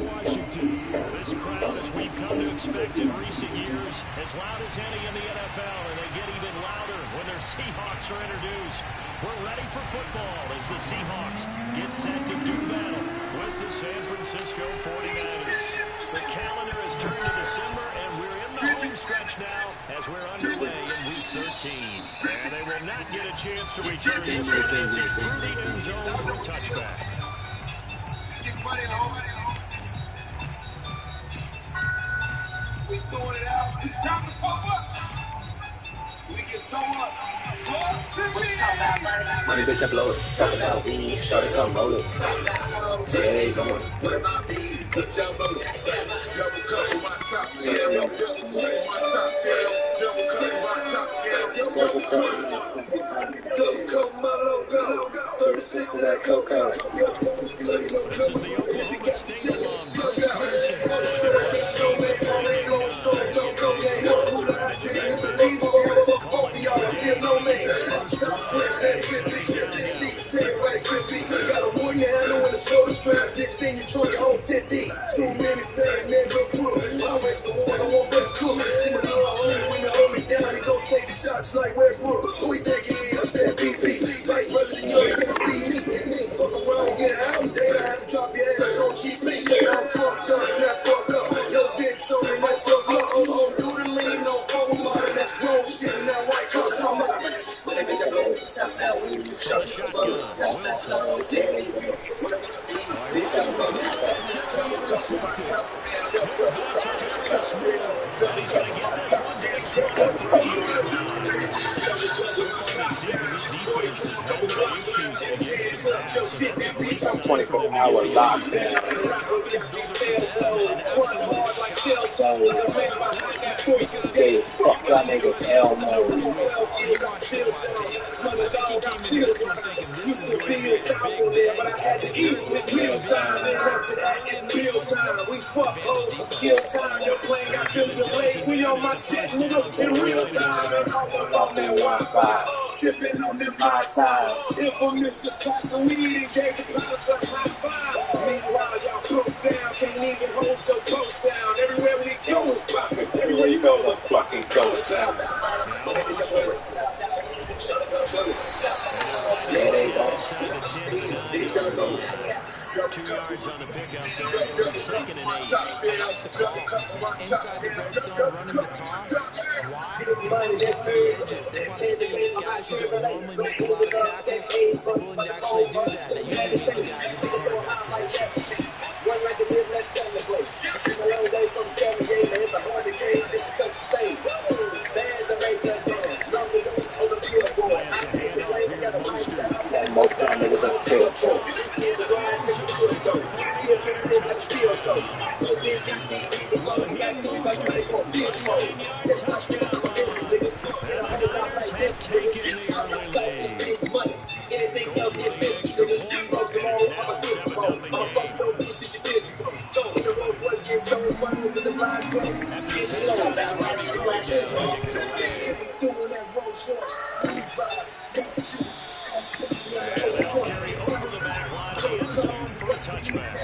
Washington. This crowd, as we've come to expect in recent years, as loud as any in the NFL, and they get even louder when their Seahawks are introduced. We're ready for football as the Seahawks get set to do battle with the San Francisco 49ers. The calendar has turned to December, and we're in the home stretch now as we're underway in Week 13. And they will not get a chance to return this one as it's through the end zone for a touchback. We throwing it out. It's time to pop up. We get towed up. Money bitch upload it. Talk about weed, shorty come roll it. Say it ain't going. What about me? Bitch upload it. Double cut on my top. Double cut on my top. Double cut on my top. Double cut on my logo. 36 of that cocaine. This is the Oklahoma State alum, Chris Carson. Got a warrior handle and a shoulder strap. Dicks in your trunk, your whole 50. 2 minutes, and then go through. I race the war, I want best cook. See my girl home, when you hold me down, he gon' take the shots like Westbrook. Who he think he is? I said BP. Like Russian, you ain't gonna see me. Fuck around, get out. They don't have to drop your ass on cheap lean. I'm fucked up, not fucked up. Yo, bitch, on me, that's your blood. Oh, do the lean, no phone model. That's grown shit, and that white girl talking about. Money bitch upload it. Talk about weed, shorty come roll it. Talk about hoes, yeah, they go. What about me? Bitch upload it. Double cut on my top. He's going to get this one down. I'm 24-hour lockdown. Gay as fuck, y'all niggas Elmo. Used to be a thousand there, but I had to eat. It's meal time, and after that, it's meal time. We fuck hoes, kill time. Your plane got killed in the place. We on my jet, nigga, in real time. And I'm on that Wi-Fi. Sipping on them my time. Infamous just passed the weed and gave the pilots a high five. Meanwhile, y'all broke down, can't even hold your post down. Everywhere we go is popping. Everywhere you go is a fucking ghost town. Yeah, they go. 2 yards on the pickup there. Second and 8. Inside the red zone, running the toss. Why? Just they want to see guys who don't normally make a lot of tackles willing to actually do that. They usually beat some guys at the quarterback position. One like the rib, let's celebrate. It's a long day from San Diego. It's a hard game. This is tough to stay. Bands that make that dance. Love the gun on the billboard. I can't complain. I got a lifestyle. Most of y'all niggas are still broke. The grind takes a real toe. Feel good shit like a steel toe. Good thing got me. As long as you got to, like money for big mode. That touchdown, I'm a business nigga. And I hold out like this, nigga. I'm not got this big money. Anything else is business, nigga. Smoke some more, I'm a system mode. I'm a fuck dope, you see your business toe. So when the road boys get shown fun with the lines go. Get it low. Doing that road shorts. Levi's, got shoes. They'll carry over the back line of the end zone for a touchback.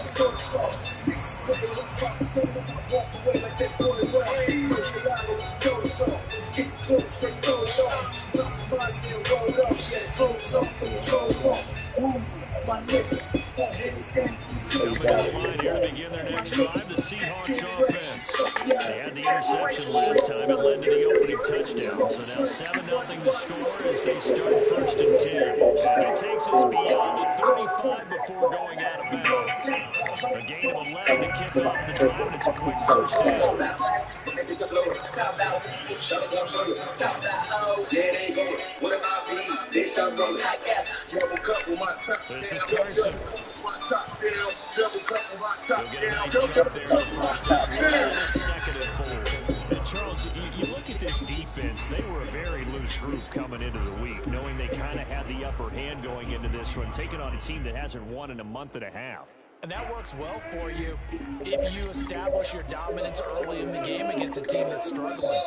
Coming down the line here to begin their next drive, the Seahawks offense. They had the interception last time. It led to the opening touchdown. So now 7-0 to score as they start 1st and 10. It takes us beyond the 35 before going out of bounds. A gain of 11 to kick off the drive, and it's a quick 1st down. Top about hoes, yeah, they going. What about me? Bitch, I'm rolling. Double cup with my top down. This is Carson. My top down. Double cup with my top He'll get a down. nice Double jump cup there with for my first top down. down. Second and 4. And Charles, you look at this defense, they were a very loose group coming into the week, knowing they kind of had the upper hand going into this one, taking on a team that hasn't won in a month and a half. And that works well for you if you establish your dominance early in the game against a team that's struggling.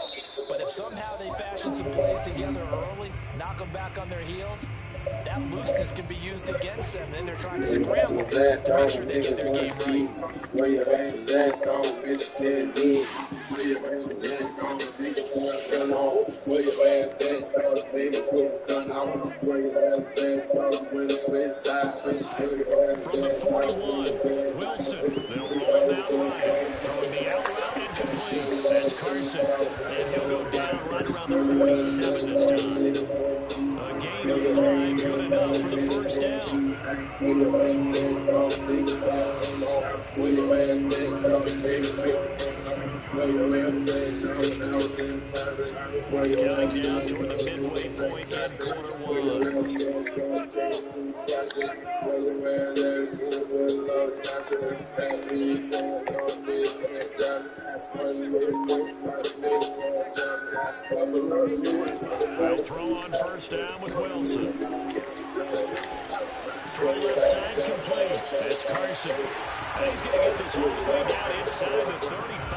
But if somehow they fashion some plays together early, knock them back on their heels, that looseness can be used against them. Then they're trying to scramble to make sure they get their game right. From the 41, Wilson. They'll roll him out right. Throwing the out route incomplete. That's Carson. And he'll go down right around the 47 this time. A gain of 5, good enough for the first down. Counting down toward the midway point in quarter 1. They'll throw on first down with Wilson. Throw left side complete. That's Carson. And he's going to get this all the way down inside the 35.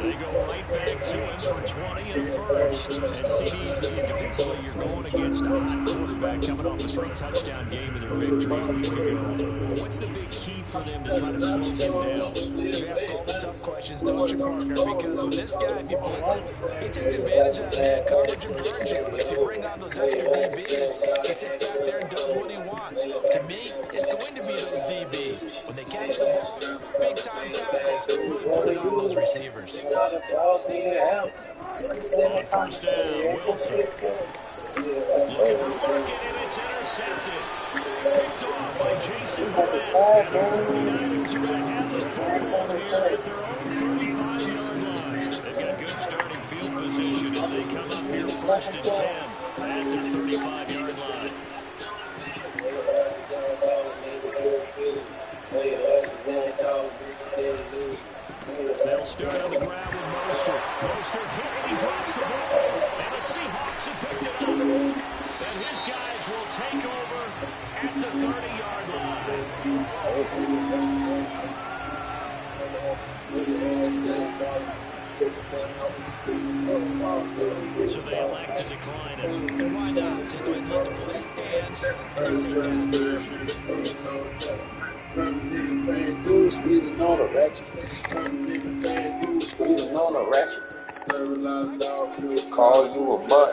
They go right back to him for 20 and a first. And CD, defensively, you're going against a hot quarterback coming off a 3-touchdown game in their victory a week ago. What's the big key for them to try to slow him down? You ask all the tough questions, don't you, partner? Because with this guy, if you blitz him, he takes advantage of that coverage and burns you. But if you bring on those extra DBs, he sits back there and does what he wants. To me, it's going to be those DBs. When they catch the ball, big-time tackles, really put it on those receivers. On first down, Wilson. Looking for Market, and it's intercepted. Picked off by Jason Grant. And the 49ers are going to have the football here at their own 35-yard line. They've got good starting field position as they come up here first and 10 at their 35-yard line. They'll start on the ground with Mostert. Mostert hit and he drops the ball. And the Seahawks have picked it up. And his guys will take over at the 30-yard line. So they elect to decline it. And why not? Just go ahead and let the play stand and take that. Squeezing on a ratchet. Squeezing on a ratchet. Call you a mutt.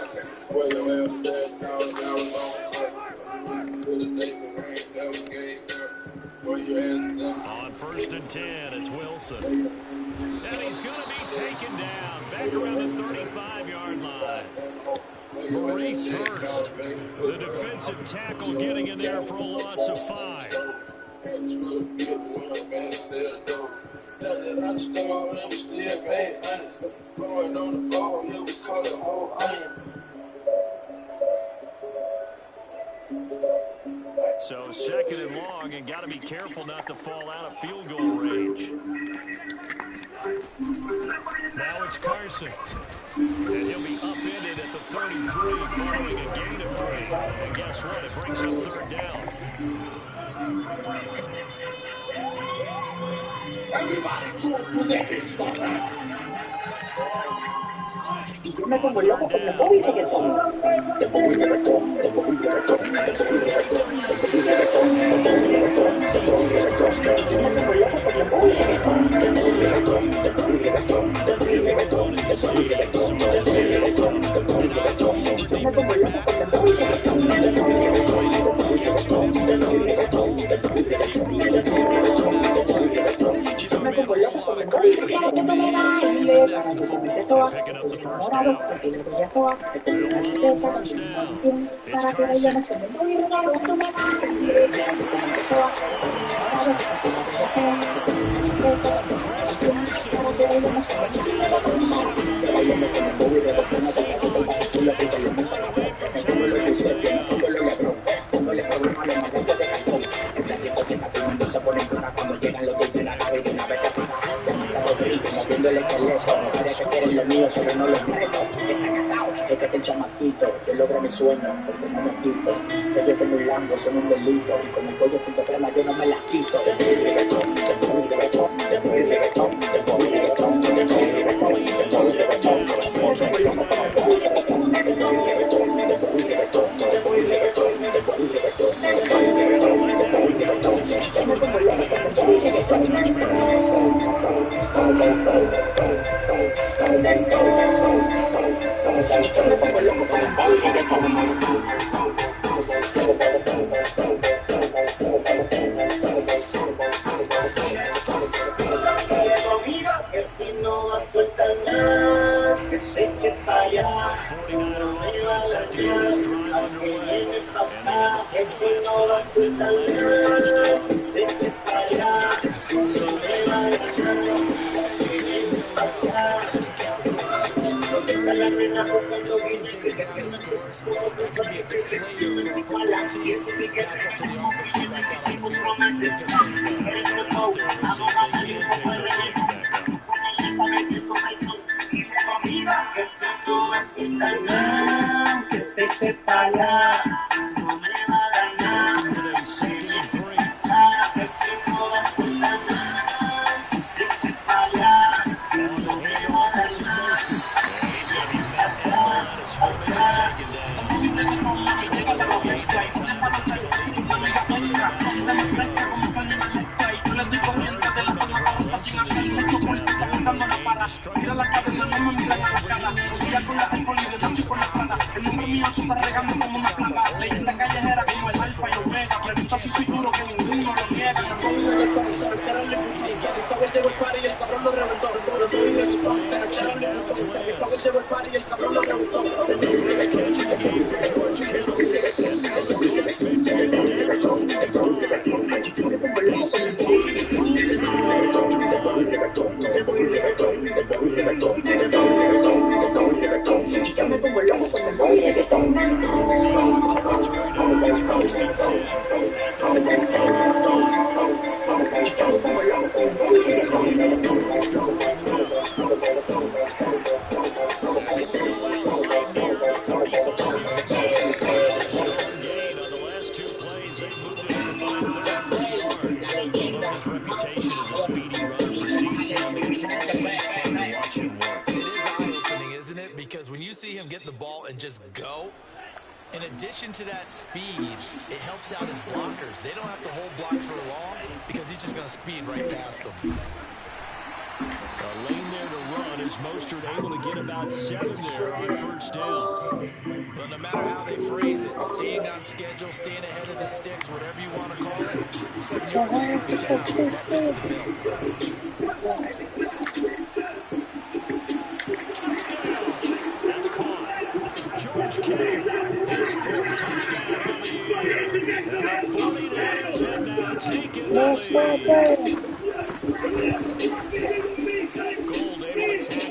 On first and 10, it's Wilson. And he's going to be taken down back around the 35-yard line. Maurice Hurst, the defensive tackle, getting in there for a loss of 5. So second and long, and got to be careful not to fall out of field goal range. Now it's Carson. And he'll be upended at the 33 following a gain of 3. And guess what? It brings up third down. Everybody move to the spot. Y yo me pongo loco porque pongo y reggaetón. Te pongo y reggaetón, te pongo y reggaetón, te pongo y reggaetón, te pongo y reggaetón, te pongo y reggaetón, te pongo y reggaetón. Y yo me pongo loco porque pongo y reggaetón, te pongo y reggaetón, te pongo y reggaetón, te pongo y reggaetón, te pongo y reggaetón, te pongo y reggaetón, te pongo y reggaetón. Y yo me pongo loco porque pongo y reggaetón, te pongo y reggaetón, te pongo y reggaetón, te pongo y reggaetón, te pongo y reggaetón, te pongo y reggaetón, te pongo y reggaetón. Y yo me pongo loco porque pongo y reggaetón, que me baile, para que te mete toda. Porque le voy a toa, que te diga mi letra, con mi canción, para que bailemos con el muy raro, tú me vas, que te mete toa, para que bailemos con el muy raro, que bailemos con el muy raro, póngale problema a los maleantes de cartón, es la discoteca que cuando se ponen cara, cuando llegan los de la nave y de una vez te para. Rico, moviendo el esqueleto. Mujeres que quieren lo mío, pero no lo meto. Desacatado, es que el chamaquito, que logra mi sueño, porque no me quito. Que yo tengo un Lambo, son un delito. Y con el cuello junto a prenda yo no me la quito. Te voy reggaetón, te voy reggaetón, te voy reggaetón, te voy reggaetón, te voy reggaetón, te voy reggaetón. Te voy reggaetón, te voy reggaetón, te voy reggaetón, te voy reggaetón, te voy reggaetón, te voy reggaetón, te voy reggaetón, te voy reggaetón. Yo me pongo loco cuando voy reggaetón. Yo me pongo loco cuando voy reggaetón. Que si no va a soltar nada, que se eche pa' allá, si no me va a dañar, aunque viene pa' acá, que si no va a soltar nada, que se eche pa' allá, si no me va a dañar, aunque viene pa' acá. ¿Dónde está la nena buscando guiña? Que me scores. It can be a big play for a football team. That's up to the offense to get back out on the field and get their guys out. Right there, we'll see if they can pick those things back up. Que si no va a soltar nada, que se eche pa' allá, si no me va a dañar. With a 2nd and 3. Que si no va a soltar nada, que se eche pa' allá, si no me va a dañar. And he's going to be met at the line of scrimmage and taken down. Tira la cadena, no me mira la cara. Ya con la iPhone y de noche por la plata. El nombre mío se está regando como una plaga. Leyenda callejera como el alfa y omega. Pregunta si soy duro que ninguno lo niega. Soy un reggaetón, pero el carro le gustó. El cabrón llegó el party y el cabrón lo reventó. Yo soy reggaetón, pero el carro le gustó. El cabrón llegó el party y el cabrón lo reventó. Yo me pongo loco cuando voy reggaetón. First and 10. Reputation as a speedy runner precedes him. It's always fun to watch him work. It is eye-opening, isn't it? Because when you see him get the ball and just go, in addition to that speed, it helps out his blockers. They don't have to hold blocks for long because he's just going to speed right past them. A lane there to run as Mostert able to get about 7 there on first down. But no matter how they phrase it, staying on schedule, staying ahead of the sticks, whatever you want to call it, 7 yards on first down, that fits the bill. That's caught. George Kittle, his 4th touchdown on the year. And the 49ers have now taken the lead. Gold able to tack on the extra point.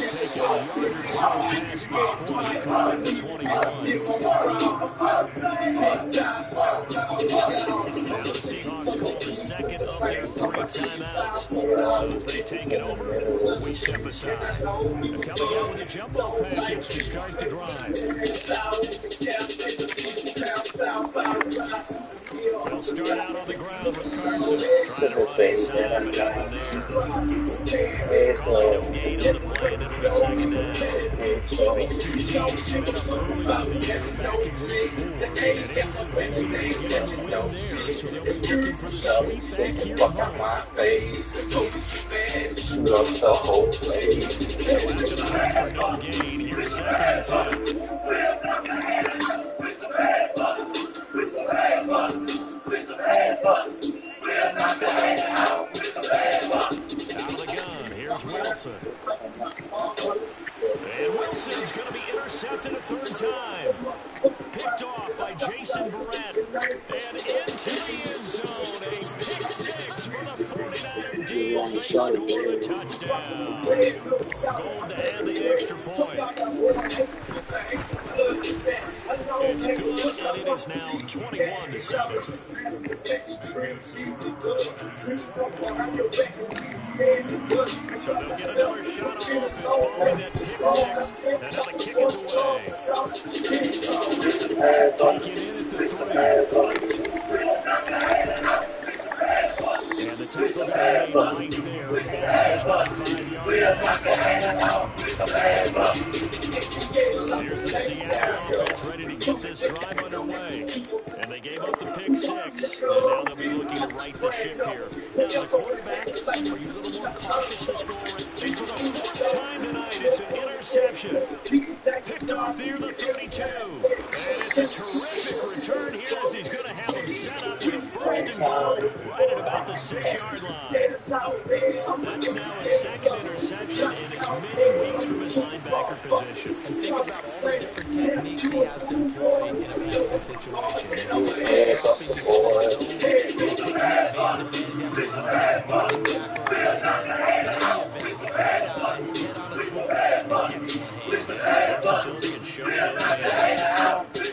Take a yard or so past the 20, caught at the 21. Now the Seahawks call the 2nd of their 3 timeouts. So as they take it over with step aside. Coming out with a jumbo package to start the drive. They'll start out on the ground with Carson. Trying to run inside, but nothing there. Calling no gain on the play, and it'll be 2nd down. So these two teams set up early in the year back in week 4. And it hasn't been easy to get the win there. So they'll be looking for the sweep back here at home. The whole place. So after the run for no gain, here's 2nd and 10. Out of the gun, here's Wilson. And Wilson's going to be intercepted a 3rd time. Picked off by Jason Verrett. And into the end zone. A pick they score the touchdown. Gold to add the extra point. It's good, and it is now 21-7. So they'll get another shot on offense following that pick six. And now the kick is away. Taken in at the 3. And the tackle going to be made right there at the 5-yard line. Here's the Seattle offense ready to get this drive underway. And they gave up the pick six. And now they'll be looking to right the ship here. Now, the quarterback, are you a little more cautious this go around? And for the 4th time tonight, it's an interception. Picked off near the 32. And it's a terrific return here as he's going to have him set up with a 1st and goal right at about the 6-yard line. That's now his 2nd interception, and it's many weeks from his linebacker position. And think about all the different techniques he has deployed in a passing situation. As he's dropping you into the zone, taking that man-to-man after running back or tight end. In any event, great eyes, head on a swivel, and excellent hands. Versatility and showing those hands. From the 2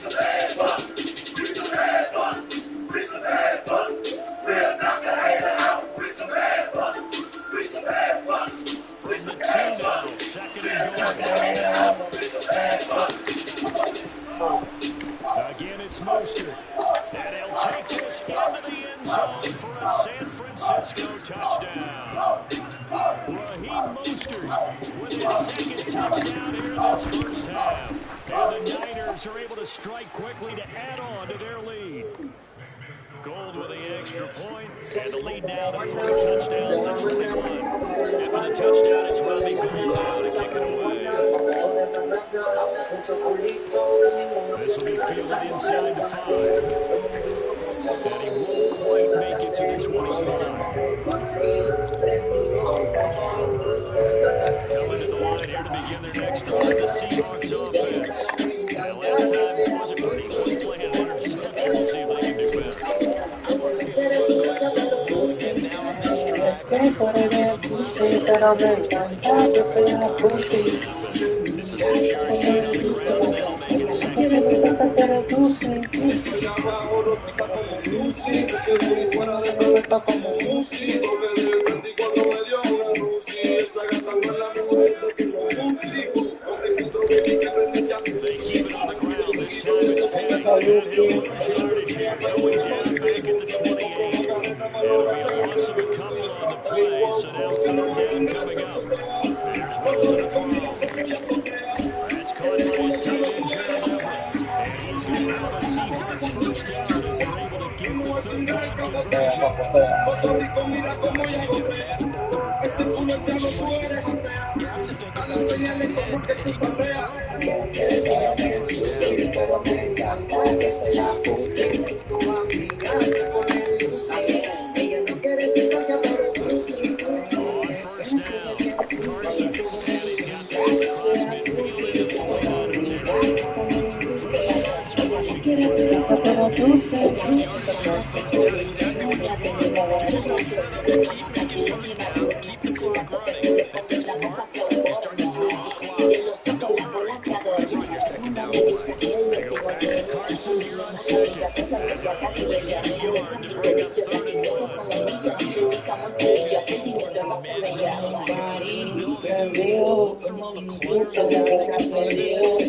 now, 2nd and goal. Again, it's Mostert. And he'll take this into the end zone for a San Francisco touchdown. Raheem Mostert with his 2nd touchdown here in this first half. And the Niners are able to strike quickly to add on to their lead. Gold with the extra point, and the lead now to 3 touchdowns to 21. After the touchdown, it's Robbie Gould now to kick it away. This will be fielded inside the 5. And he won't quite make it to the 25. Coming to the line here to begin their next drive, the Seahawks offense. Now, last time it was a pretty good play and interception. We'll see if they can do better. I want to see if they want to go ahead and take the ball again now on this drive. It's a 6-yard gain on the ground, and they'll make it 2nd. They keep it on the ground. This time it's Penny. And he'll lose yardage here, going down back at the 28. It'll be a loss of a couple on the play, so now 3rd down coming up. There's Wilson to throw. That's caught by his tight end, Gerald Everett. And he's going to have a Seahawks 1st down as they're able to get the 3rd down conversion. You have to think about the tight end, and he can throw exactly what you want. You just want to set up and keep making first downs, keep the clock running. If they're smart, they start to move the clock. Don't worry, run your 2nd down play. They go back to Carson here on 2nd. Yard to bring up 3rd and 1. It's Carson. Carson unable to make it to the yellow line as the defense bottles him up. No move to get the offense off the field.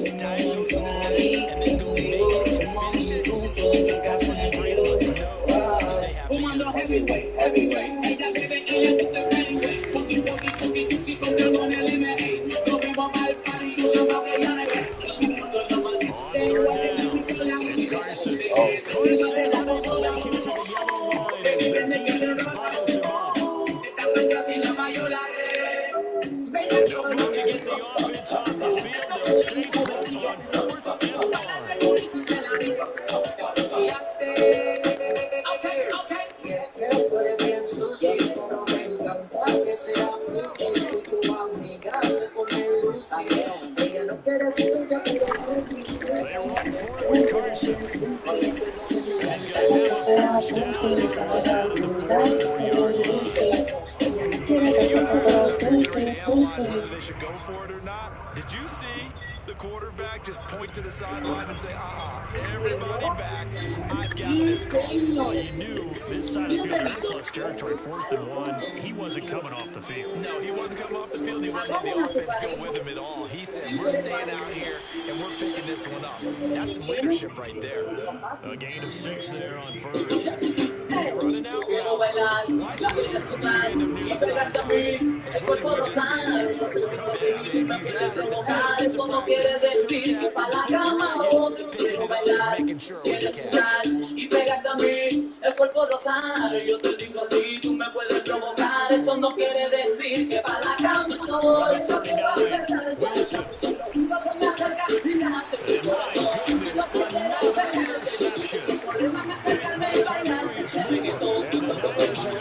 They'll stay put on 4th and 1. They run for it with Carson. And he's going to have a 1st down as he comes out of the 44-yard line. they should go for it or not. Did you see the quarterback just point to the sideline and say, everybody back, I've got this call? Well, you knew this side of the field, they're in plus territory, 4th and 1. He wasn't coming off the field. No, he wasn't coming off the field. He wasn't letting the offense go with him at all. He said, we're staying out here, and we're picking this one up. That's some leadership right there. A gain of 6 there on first. If you're running out loud, it's likely you end up near the sideline. And really, we're just seeing it. Come down, big. You got it. It's a practice. Making sure it was a catch. Y pégate a mí, el cuerpo rosar. Yo te digo si tú me puedes provocar. Eso no quiere decir que para la cama no voy a provocar. Wilson. And my goodness, another interception. Territorious move. And the Niners are going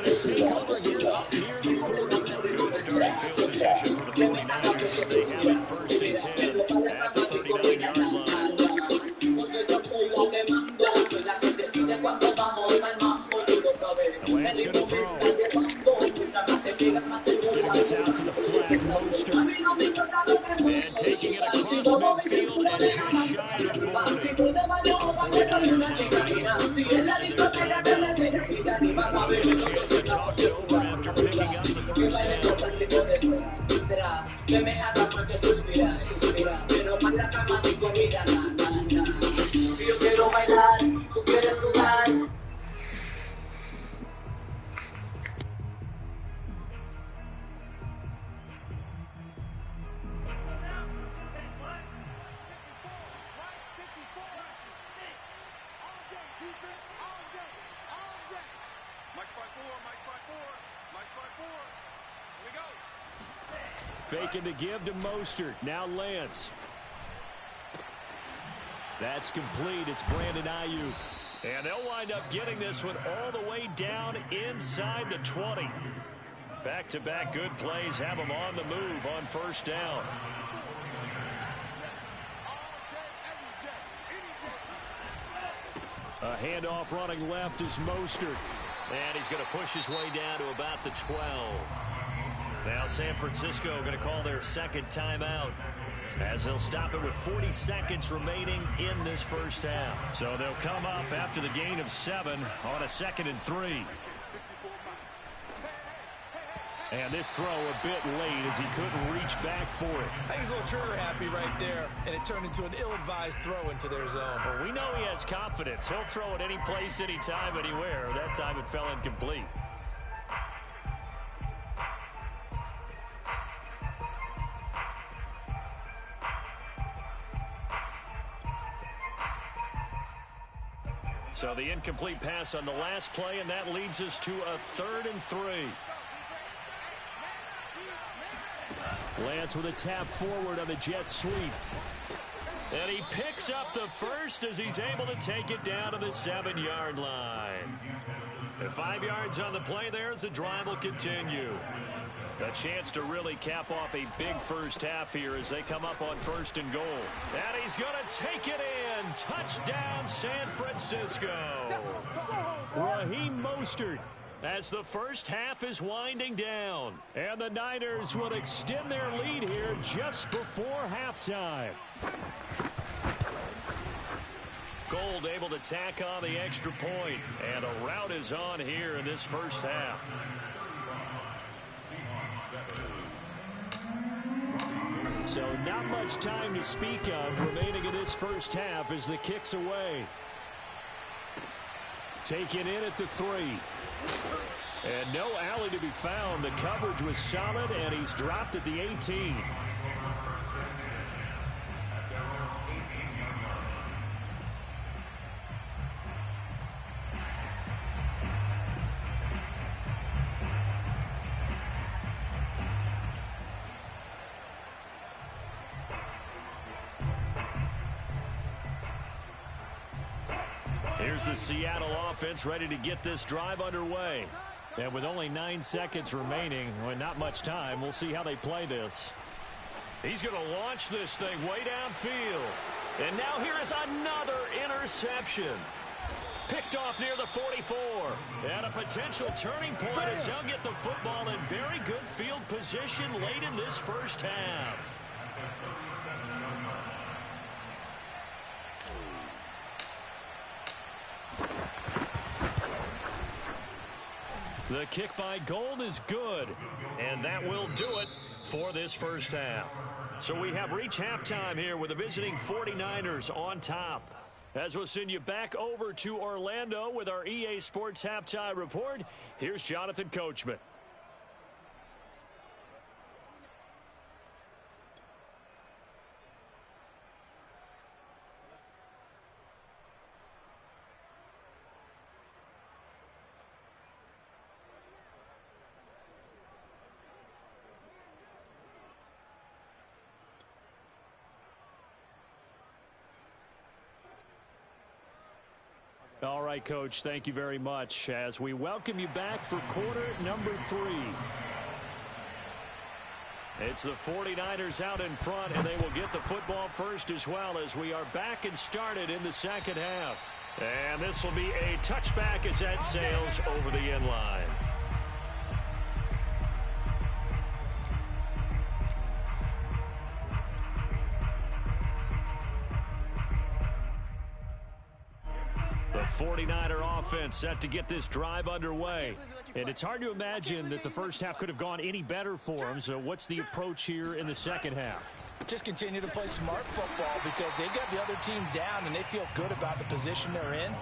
to take over here up near the 40. Good starting field position for the 49ers as they have it 1st and 10 at the 39-yard line. The Lance going to throw. Getting this out to the flat. Mostert. And taking it across midfield and just shy of 40. The 49ers a chance to talk it over after picking up the first down. Faking to give to Mostert. Now Lance. That's complete. It's Brandon Ayuk. And they'll wind up getting this one all the way down inside the 20. Back-to-back good plays have them on the move on 1st down. A handoff running left is Mostert. And he's going to push his way down to about the 12. Now San Francisco going to call their 2nd timeout as they'll stop it with 40 seconds remaining in this 1st half. So they'll come up after the gain of 7 on a 2nd and 3. And this throw a bit late as he couldn't reach back for it. I think he's a little trigger happy right there, and it turned into an ill-advised throw into their zone. Well, we know he has confidence. He'll throw it any place, anytime, anywhere. That time it fell incomplete. So the incomplete pass on the last play, and that leads us to a 3rd and 3. Lance with a tap forward on the jet sweep. And he picks up the first as he's able to take it down to the 7-yard line. And 5 yards on the play there as the drive will continue. A chance to really cap off a big 1st half here as they come up on 1st and goal. And he's going to take it in. Touchdown, San Francisco. Raheem Mostert as the 1st half is winding down. And the Niners will extend their lead here just before halftime. Gold able to tack on the extra point. And a rout is on here in this 1st half. So not much time to speak of remaining in this 1st half as the kick's away. Taken in at the 3. And no alley to be found. The coverage was solid, and he's dropped at the 18. Here's the Seattle offense ready to get this drive underway. And with only 9 seconds remaining, and not much time, we'll see how they play this. He's going to launch this thing way downfield. And now here is another interception. Picked off near the 44. And a potential turning point as they'll get the football in very good field position late in this first half. The kick by Gold is good, and that will do it for this first half. So we have reached halftime here with the visiting 49ers on top. As we'll send you back over to Orlando with our EA Sports Halftime Report, here's Jonathan Coachman. All right, Coach, thank you very much as we welcome you back for quarter number 3. It's the 49ers out in front, and they will get the football first as well as we are back and started in the second half. And this will be a touchback as that sails over the end line. The 49er offense set to get this drive underway. And it's hard to imagine that the first half could have gone any better for them. So what's the approach here in the second half? Just continue to play smart football because they got the other team down and they feel good about the position they're in.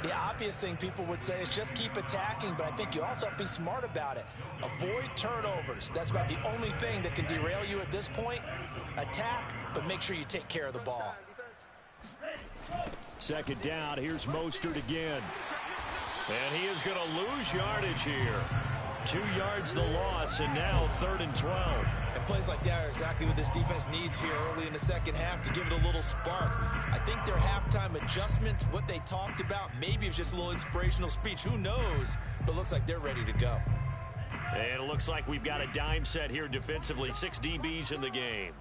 The obvious thing people would say is just keep attacking, but I think you also have to be smart about it. Avoid turnovers. That's about the only thing that can derail you at this point. Attack, but make sure you take care of the ball. Second down, here's Mostert again. And he is going to lose yardage here. 2 yards the loss, and now 3rd and 12. And plays like that are exactly what this defense needs here early in the second half to give it a little spark. I think their halftime adjustment, what they talked about, maybe it's just a little inspirational speech. Who knows? But looks like they're ready to go. And it looks like we've got a dime set here defensively. 6 DBs in the game.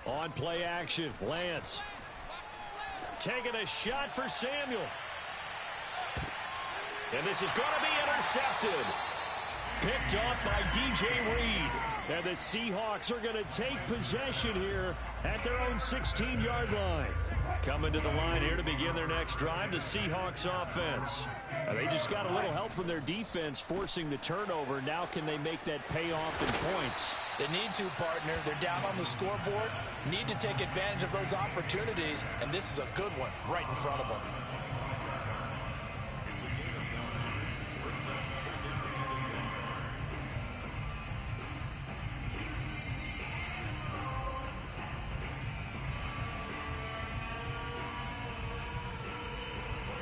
On play action, Lance. Taking a shot for Samuel. And this is going to be intercepted. Picked off by DJ Reed. And the Seahawks are going to take possession here at their own 16-yard line. Coming to the line here to begin their next drive, the Seahawks offense. They just got a little help from their defense forcing the turnover. Now can they make that pay off in points? They need to, partner. They're down on the scoreboard. Need to take advantage of those opportunities, and this is a good one right in front of them.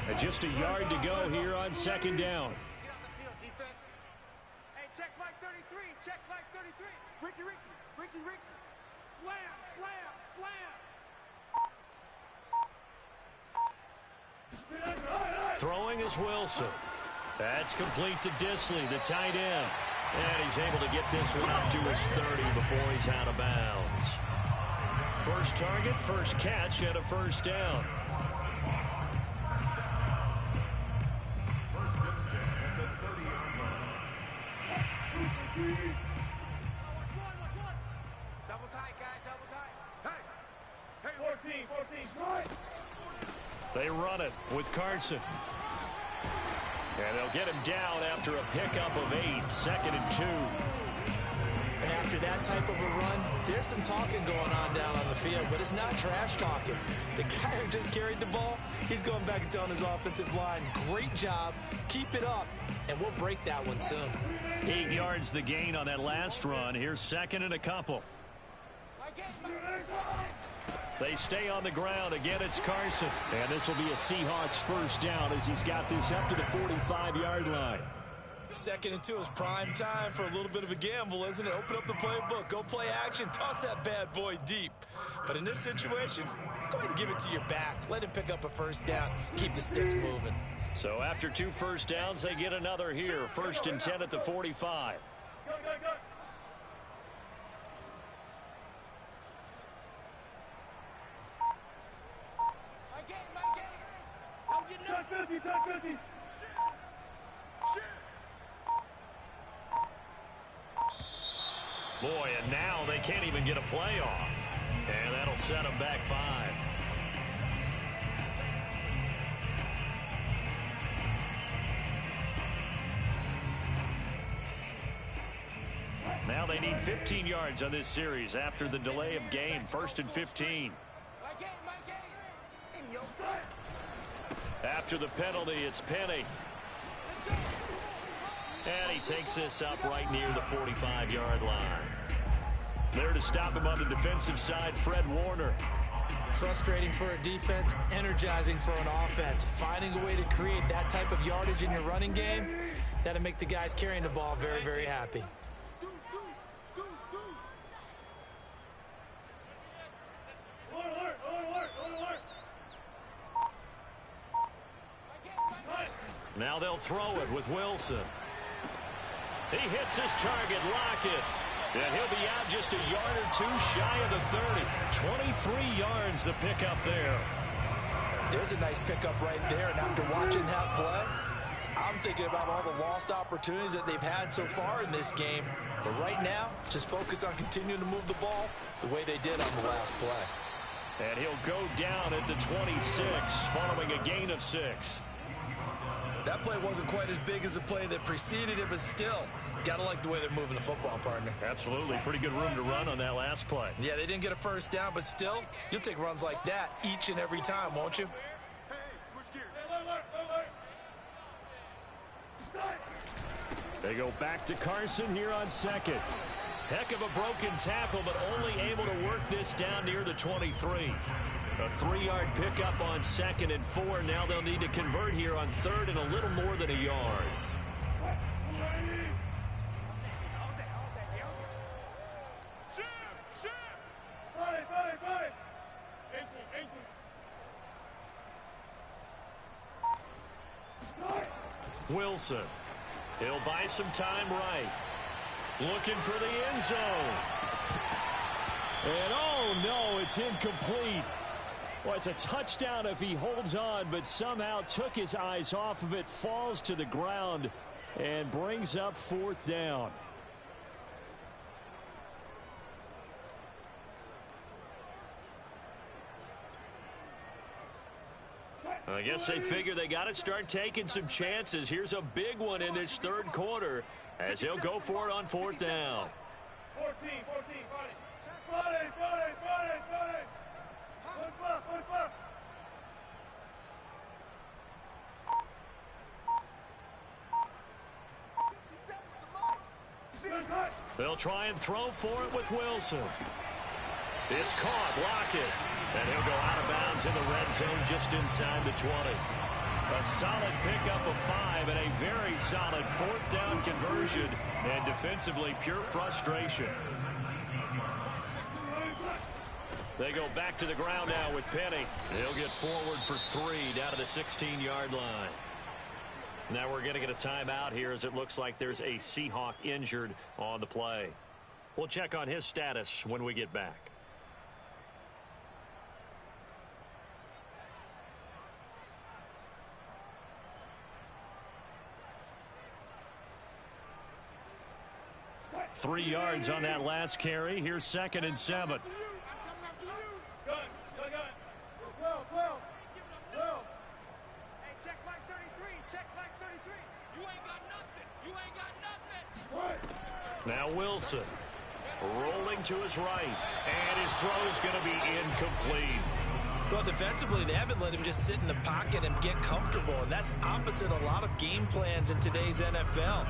And just a yard to go here on second down. Get out the field, defense. Hey, check Mike 33. Check Mike 33. Ricky. Slam. Throwing is Wilson. That's complete to Disley, the tight end. And he's able to get this one up to his 30 before he's out of bounds. First target, first catch, and a first down. Double tight, guys, double tight. Hey, 14. They run it with Carson. And they'll get him down after a pickup of 8, 2nd and 2. And after that type of a run, there's some talking going on down on the field, but it's not trash talking. The guy who just carried the ball, he's going back and telling his offensive line, great job, keep it up, and we'll break that one soon. 8 yards the gain on that last run. Here's 2nd and a couple. They stay on the ground. Again, it's Carson. And this will be a Seahawks first down as he's got this up to the 45-yard line. 2nd and 2 is prime time for a little bit of a gamble, isn't it? Open up the playbook, go play action, toss that bad boy deep. But in this situation, go ahead and give it to your back. Let him pick up a first down. Keep the sticks moving. So after 2 first downs, they get another here. 1st and 10 at the 45. Go. My game. Don't get no Boy, and now they can't even get a play off. And that'll set them back 5. Now they need 15 yards on this series after the delay of game. 1st and 15. After the penalty, it's Penny. And he takes this up right near the 45-yard line. There to stop him on the defensive side, Fred Warner. Frustrating for a defense, energizing for an offense. Finding a way to create that type of yardage in your running game, that'll make the guys carrying the ball very, very happy. Now they'll throw it with Wilson. He hits his target, Lockett. And he'll be out just a yard or 2 shy of the 30. 23 yards the pickup there. There's a nice pickup right there. And after watching that play, I'm thinking about all the lost opportunities that they've had so far in this game. But right now, just focus on continuing to move the ball the way they did on the last play. And he'll go down at the 26 following a gain of 6. That play wasn't quite as big as the play that preceded it, but still, got to like the way they're moving the football, partner. Absolutely. Pretty good room to run on that last play. Yeah, they didn't get a first down, but still, you'll take runs like that each and every time, won't you? They go back to Carson here on 2nd. Heck of a broken tackle, but only able to work this down near the 23. A 3-yard pickup on 2nd and 4. Now they'll need to convert here on 3rd and a little more than a yard. Wilson. He'll buy some time right. Looking for the end zone. And oh no, it's incomplete. Well, it's a touchdown if he holds on, but somehow took his eyes off of it, falls to the ground, and brings up 4th down. I guess they figure they got to start taking some chances. Here's a big one in this 3rd quarter as he'll go for it on 4th down. 14, 40. They'll try and throw for it with Wilson. It's caught, Lockett. And he'll go out of bounds in the red zone just inside the 20. A solid pickup of 5 and a very solid 4th down conversion. And defensively, pure frustration. They go back to the ground now with Penny. He'll get forward for 3 down to the 16-yard line. Now we're going to get a timeout here as it looks like there's a Seahawk injured on the play. We'll check on his status when we get back. Three yards on that last carry. Here's 2nd and 7. Now Wilson rolling to his right, and his throw is going to be incomplete. Well, defensively, they haven't let him just sit in the pocket and get comfortable, and that's opposite a lot of game plans in today's NFL.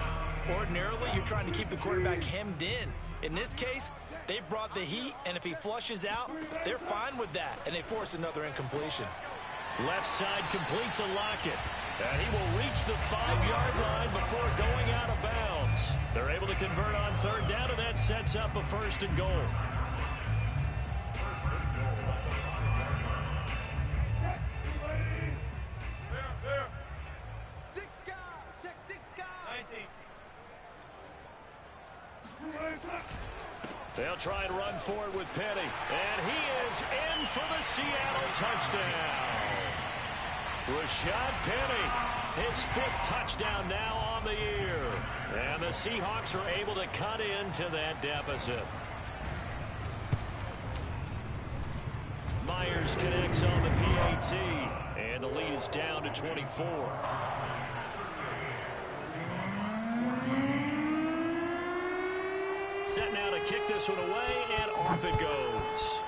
Ordinarily, you're trying to keep the quarterback hemmed in. In this case, they brought the heat, and if he flushes out, they're fine with that, and they force another incompletion. Left side complete to Lockett. And he will reach the 5-yard line before going out of bounds. They're able to convert on 3rd down, and that sets up a 1st and goal. They'll try and run for it with Penny. And he is in for the Seattle touchdown. Rashad Penny, his 5th touchdown now on the year. And the Seahawks are able to cut into that deficit. Myers connects on the PAT, and the lead is down to 24. Set now to kick this one away, and off it goes.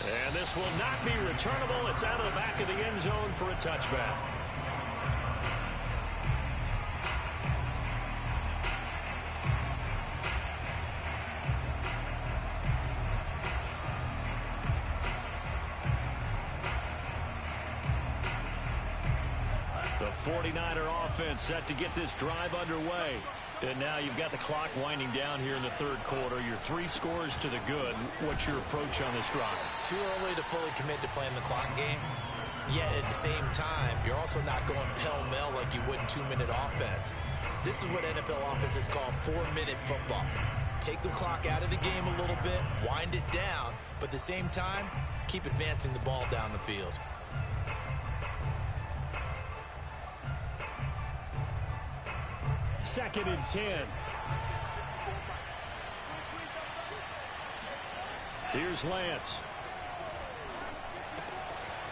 And this will not be returnable. It's out of the back of the end zone for a touchback. The 49er offense set to get this drive underway. And now you've got the clock winding down here in the 3rd quarter. Your 3 scores to the good. What's your approach on this drive? Too early to fully commit to playing the clock game. Yet at the same time, you're also not going pell-mell like you would in 2-minute offense. This is what NFL offenses call 4-minute football. Take the clock out of the game a little bit, wind it down, but at the same time, keep advancing the ball down the field. Second and 10. Here's Lance.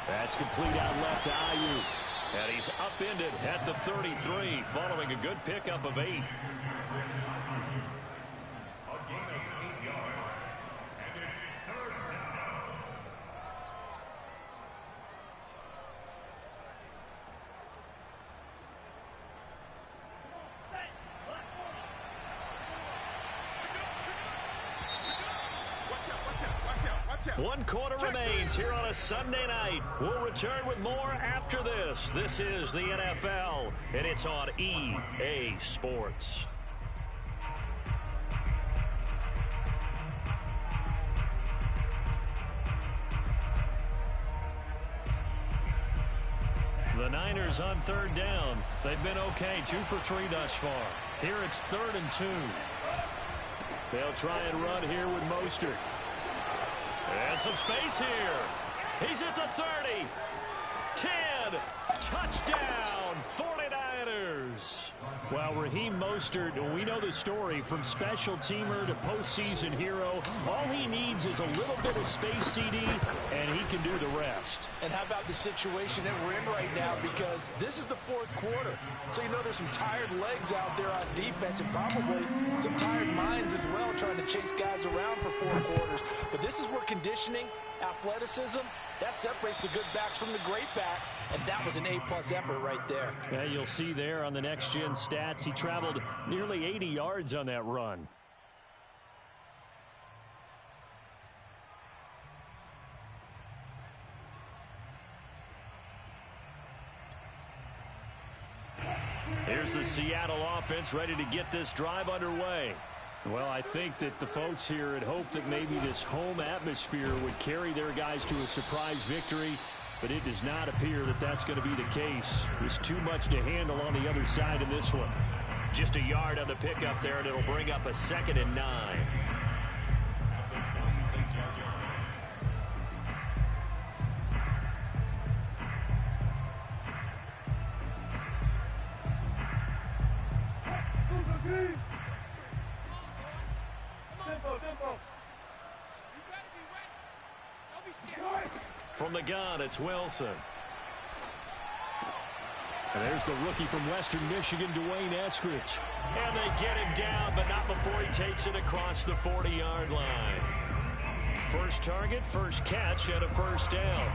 That's complete out left to Ayuk. And he's upended at the 33, following a good pickup of 8. One quarter remains here on a Sunday night. We'll return with more after this. This is the NFL, and it's on EA Sports. The Niners on 3rd down. They've been okay, 2 for 3 thus far. Here it's 3rd and 2. They'll try and run here with Mostert. And some space here. He's at the 30. 10. Touchdown, 49ers. Well, Raheem Mostert, we know the story, from special teamer to postseason hero. All he needs is a little bit of space, CD, and he can do the rest. And how about the situation that we're in right now? Because this is the 4th quarter. So you know there's some tired legs out there on defense, and probably some tired minds as well, trying to chase guys around for 4 quarters. But this is where conditioning, athleticism, that separates the good backs from the great backs, and that was an A-plus effort right there. Yeah, you'll see there on the next-gen stats, he traveled nearly 80 yards on that run. Here's the Seattle offense ready to get this drive underway. Well, I think that the folks here had hoped that maybe this home atmosphere would carry their guys to a surprise victory, but it does not appear that that's going to be the case. There's too much to handle on the other side in this one. Just a yard on the pickup there, and it'll bring up a 2nd and 9. From the gun, it's Wilson. And there's the rookie from Western Michigan, Dwayne Eskridge. And they get him down, but not before he takes it across the 40-yard line. First target, first catch, and a first down.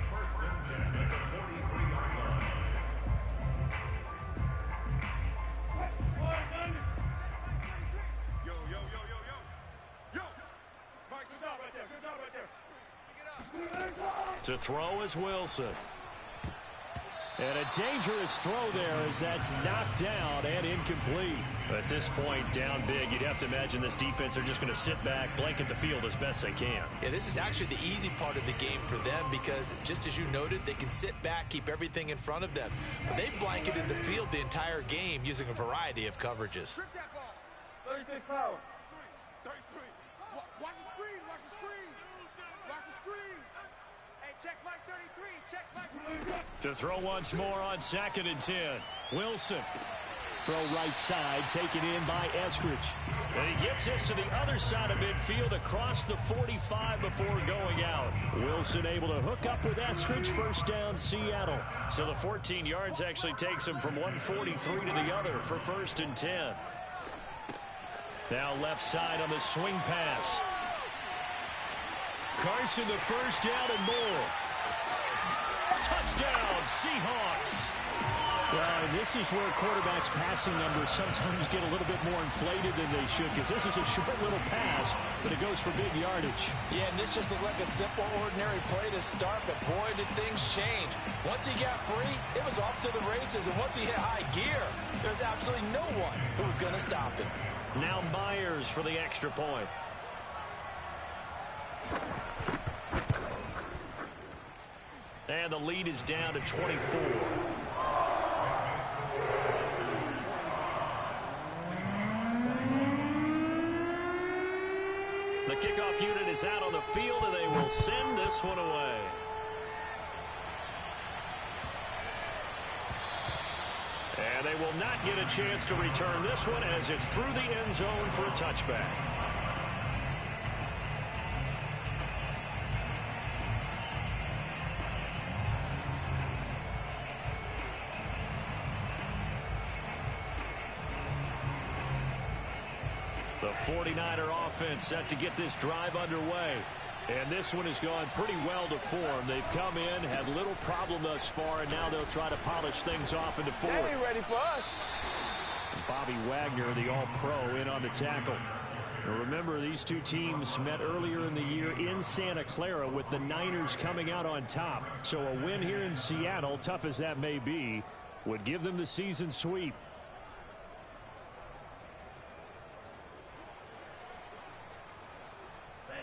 First and 10 at the 43-yard line. To throw is Wilson. And a dangerous throw there as that's knocked down and incomplete. At this point, down big, you'd have to imagine this defense are just going to sit back, blanket the field as best they can. Yeah, this is actually the easy part of the game for them because, just as you noted, they can sit back, keep everything in front of them. But they've blanketed the field the entire game using a variety of coverages. 36 power. 33. Watch the screen. Watch the screen. check like 33, check like 33. To throw once more on 2nd and 10. Wilson. Throw right side, taken in by Eskridge. And he gets this to the other side of midfield across the 45 before going out. Wilson able to hook up with Eskridge. First down, Seattle. So the 14 yards actually takes him from 143 to the other for 1st and 10. Now left side on the swing pass. Carson the first down and more. Touchdown, Seahawks. Well, and this is where quarterbacks' passing numbers sometimes get a little bit more inflated than they should, because this is a short little pass, but it goes for big yardage. Yeah, and this just looked like a simple, ordinary play to start, but boy, did things change. Once he got free, it was off to the races, and once he hit high gear, there's absolutely no one who was going to stop him. Now Myers for the extra point. And the lead is down to 24. The kickoff unit is out on the field, and they will send this one away. And they will not get a chance to return this one as it's through the end zone for a touchback. The 49er offense set to get this drive underway. And this one has gone pretty well to form. They've come in, had little problem thus far, and now they'll try to polish things off into fourth. They ain't ready for us. Bobby Wagner, the all-pro, in on the tackle. Now remember, these two teams met earlier in the year in Santa Clara with the Niners coming out on top. So a win here in Seattle, tough as that may be, would give them the season sweep.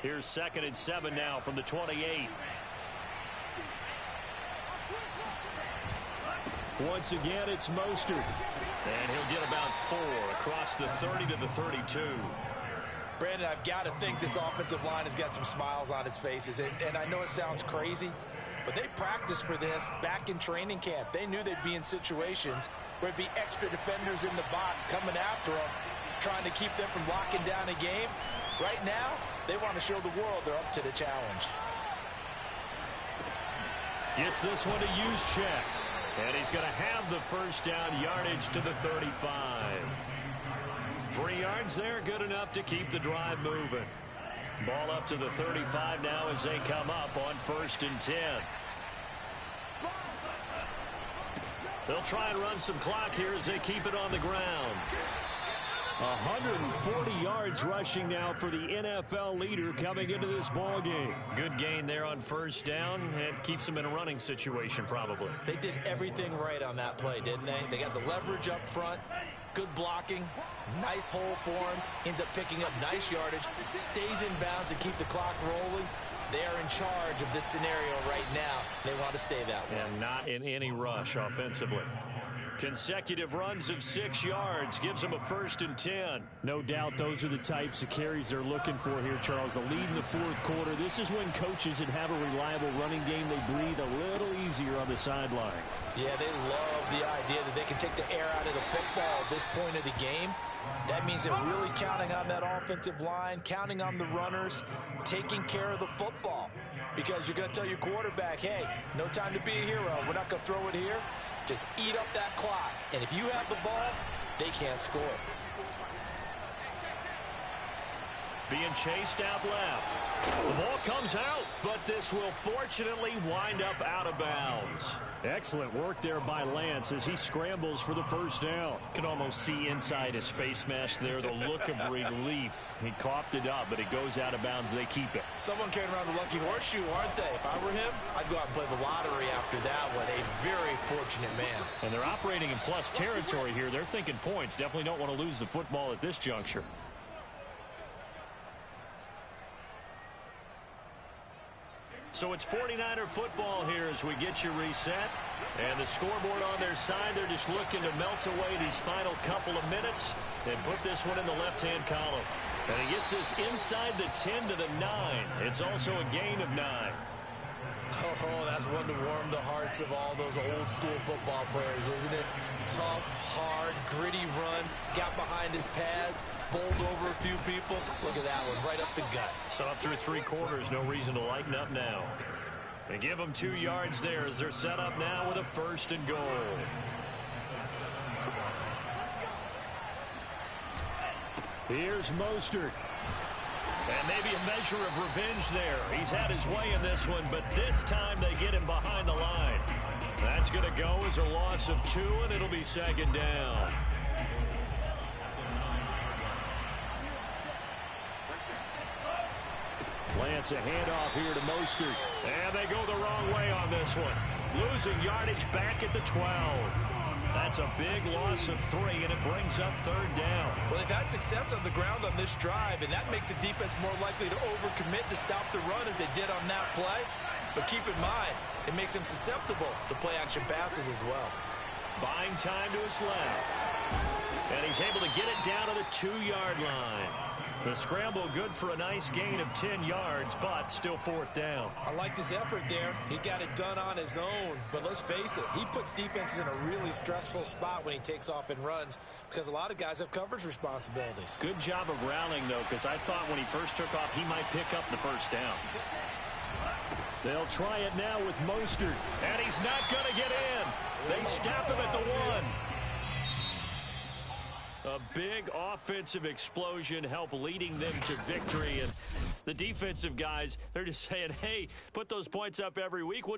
Here's 2nd and 7 now from the 28. Once again, it's Mostert. And he'll get about 4 across the 30 to the 32. Brandon, I've got to think this offensive line has got some smiles on its faces. And I know it sounds crazy, but they practiced for this back in training camp. They knew they'd be in situations where it'd be extra defenders in the box coming after them, trying to keep them from locking down a game. Right now, they want to show the world they're up to the challenge. Gets this one to Juszczyk. And he's going to have the first down, yardage to the 35. 3 yards there, good enough to keep the drive moving. Ball up to the 35 now as they come up on 1st and 10. They'll try and run some clock here as they keep it on the ground. 140 yards rushing now for the NFL leader coming into this ball game. Good gain there on 1st down, and keeps them in a running situation probably. They did everything right on that play, didn't they? They got the leverage up front, good blocking, nice hole for him, ends up picking up nice yardage, stays in bounds to keep the clock rolling. They are in charge of this scenario right now. They want to stay that way. And not in any rush offensively. Consecutive runs of 6 yards gives them a 1st and 10. No doubt those are the types of carries they're looking for here, Charles. The lead in the 4th quarter. This is when coaches that have a reliable running game, they breathe a little easier on the sideline. Yeah, they love the idea that they can take the air out of the football at this point of the game. That means they're really counting on that offensive line, counting on the runners, taking care of the football. Because you're going to tell your quarterback, hey, no time to be a hero. We're not going to throw it here. Just eat up that clock. And if you have the ball, they can't score. Being chased out left. The ball comes out, but this will fortunately wind up out of bounds. Excellent work there by Lance as he scrambles for the first down. Can almost see inside his face mask there the look of relief. He coughed it up, but it goes out of bounds. They keep it. Someone carrying around the lucky horseshoe, aren't they? If I were him, I'd go out and play the lottery after that one. A very fortunate man. And they're operating in plus territory here. They're thinking points. Definitely don't want to lose the football at this juncture. So it's 49er football here as we get you reset. And the scoreboard on their side, they're just looking to melt away these final couple of minutes and put this one in the left-hand column. And he gets this inside the 10 to the 9. It's also a gain of 9. Oh, that's one to warm the hearts of all those old school football players, isn't it? Tough, hard, gritty run, got behind his pads, bowled over a few people. Look at that one, right up the gut. So up through 3 quarters, no reason to lighten up now. They give them 2 yards there as they're set up now with a 1st and goal. Here's Mostert. And maybe a measure of revenge there. He's had his way in this one, but this time they get him behind the line. That's going to go as a loss of 2, and it'll be 2nd down. Plants a handoff here to Mostert. And they go the wrong way on this one. Losing yardage back at the 12. That's a big loss of 3, and it brings up 3rd down. Well, they've had success on the ground on this drive, and that makes the defense more likely to overcommit to stop the run as they did on that play. But keep in mind, it makes them susceptible to play-action passes as well. Buying time to his left. And he's able to get it down to the 2-yard line. The scramble good for a nice gain of 10 yards, but still 4th down. I liked his effort there. He got it done on his own. But let's face it, he puts defenses in a really stressful spot when he takes off and runs because a lot of guys have coverage responsibilities. Good job of rallying, though, because I thought when he first took off, he might pick up the 1st down. They'll try it now with Mostert, and he's not going to get in. They stop him at the 1. A big offensive explosion helped leading them to victory. And the defensive guys, they're just saying, hey, put those points up every week.